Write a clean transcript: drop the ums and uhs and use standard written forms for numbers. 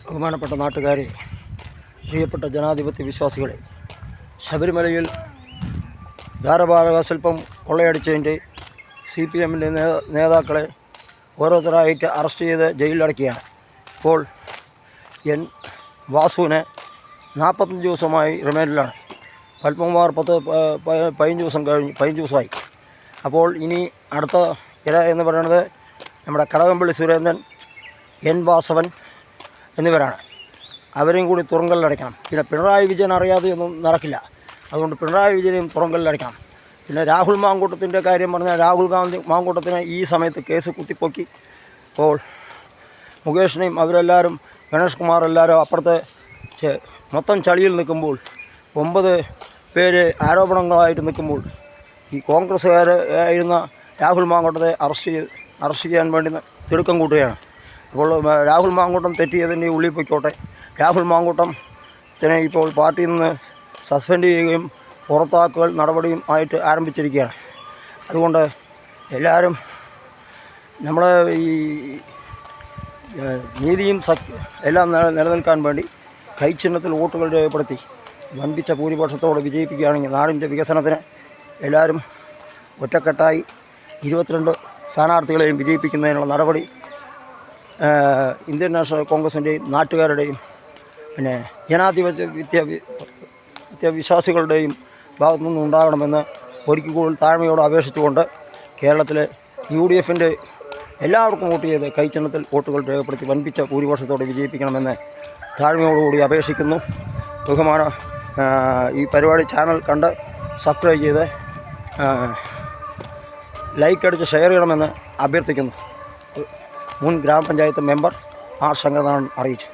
ബഹുമാനപ്പെട്ട നാട്ടുകാരെ, പ്രിയപ്പെട്ട ജനാധിപത്യ വിശ്വാസികളെ, ശബരിമലയിൽ ധാരഭാരക ശില്പം കൊള്ളയടിച്ചതിൻ്റെ CPMൻ്റെ നേതാക്കളെ ഓരോരുത്തരായിട്ട് അറസ്റ്റ് ചെയ്ത് ജയിലിലടക്കുകയാണ്. ഇപ്പോൾ വാസുവിനെ 45 ദിവസമായി റിമാൻഡിലാണ്. പത്മകുമാർ 15 ദിവസമായി. അപ്പോൾ ഇനി അടുത്ത ഇര എന്ന് പറയുന്നത് നമ്മുടെ കടകംപള്ളി സുരേന്ദ്രൻ, വാസവൻ എന്നിവരാണ്. അവരെയും കൂടി തുറങ്കലിലടയ്ക്കണം. പിന്നെ പിണറായി വിജയൻ അറിയാതെയൊന്നും നടക്കില്ല. അതുകൊണ്ട് പിണറായി വിജയനെയും തുറങ്കലിലടയ്ക്കണം. പിന്നെ രാഹുൽ മാങ്കൂട്ടത്തിൻ്റെ കാര്യം പറഞ്ഞാൽ രാഹുൽ മാങ്കൂട്ടത്തിന് ഈ സമയത്ത് കേസ് കുത്തിപ്പൊക്കി. അപ്പോൾ മുകേഷിനെയും അവരെല്ലാവരും, ഗണേഷ് കുമാർ എല്ലാവരും അപ്പുറത്തെ മൊത്തം ചളിയിൽ നിൽക്കുമ്പോൾ, 9 പേര് ആരോപണങ്ങളായിട്ട് നിൽക്കുമ്പോൾ, ഈ കോൺഗ്രസ്സുകാരായിരുന്ന രാഹുൽ മാങ്കൂട്ടത്തെ അറസ്റ്റ് ചെയ്യാൻ വേണ്ടി തിടുക്കം കൂട്ടുകയാണ്. അപ്പോൾ രാഹുൽ മാങ്കൂട്ടം തെറ്റിയതിൻ്റെ ഉള്ളിൽ പൊയ്ക്കോട്ടെ. രാഹുൽ മാങ്കൂട്ടത്തിനെ ഇപ്പോൾ പാർട്ടിയിൽ നിന്ന് സസ്പെൻഡ് ചെയ്യുകയും പുറത്താക്കൽ നടപടിയും ആയിട്ട് ആരംഭിച്ചിരിക്കുകയാണ്. അതുകൊണ്ട് എല്ലാവരും നമ്മുടെ ഈ നീതിയും എല്ലാം നിലനിൽക്കാൻ വേണ്ടി കൈച്ചിഹ്നത്തിൽ വോട്ടുകൾ രേഖപ്പെടുത്തി വൻപിച്ച ഭൂരിപക്ഷത്തോടെ വിജയിപ്പിക്കുകയാണെങ്കിൽ നാടിൻ്റെ വികസനത്തിന് എല്ലാവരും ഒറ്റക്കെട്ടായി 22 സ്ഥാനാർത്ഥികളെയും വിജയിപ്പിക്കുന്നതിനുള്ള നടപടി ഇന്ത്യൻ നാഷണൽ കോൺഗ്രസിൻ്റെയും നാട്ടുകാരുടെയും പിന്നെ ജനാധിപത്യ വിശ്വാസികളുടെയും ഭാഗത്തു നിന്നും ഉണ്ടാകണമെന്ന് ഒരിക്കൽ കൂടുതൽ താഴ്മയോട് അപേക്ഷിച്ചുകൊണ്ട് കേരളത്തിലെ UDFൻ്റെ എല്ലാവർക്കും വോട്ട് ചെയ്ത് കൈച്ചിഹ്നത്തിൽ വോട്ടുകൾ രേഖപ്പെടുത്തി വൻപിച്ച ഭൂരിപക്ഷത്തോടെ വിജയിപ്പിക്കണമെന്ന് താഴ്മയോടുകൂടി അപേക്ഷിക്കുന്നു. ഈ പരിപാടി ചാനൽ കണ്ട് സബ്സ്ക്രൈബ് ചെയ്ത് ലൈക്ക് അടിച്ച് ഷെയർ ചെയ്യണമെന്ന് അഭ്യർത്ഥിക്കുന്നു. മുൻ ഗ്രാമപഞ്ചായത്ത് മെമ്പർ R. ശങ്കരനാഥൻ അറിയിച്ചു.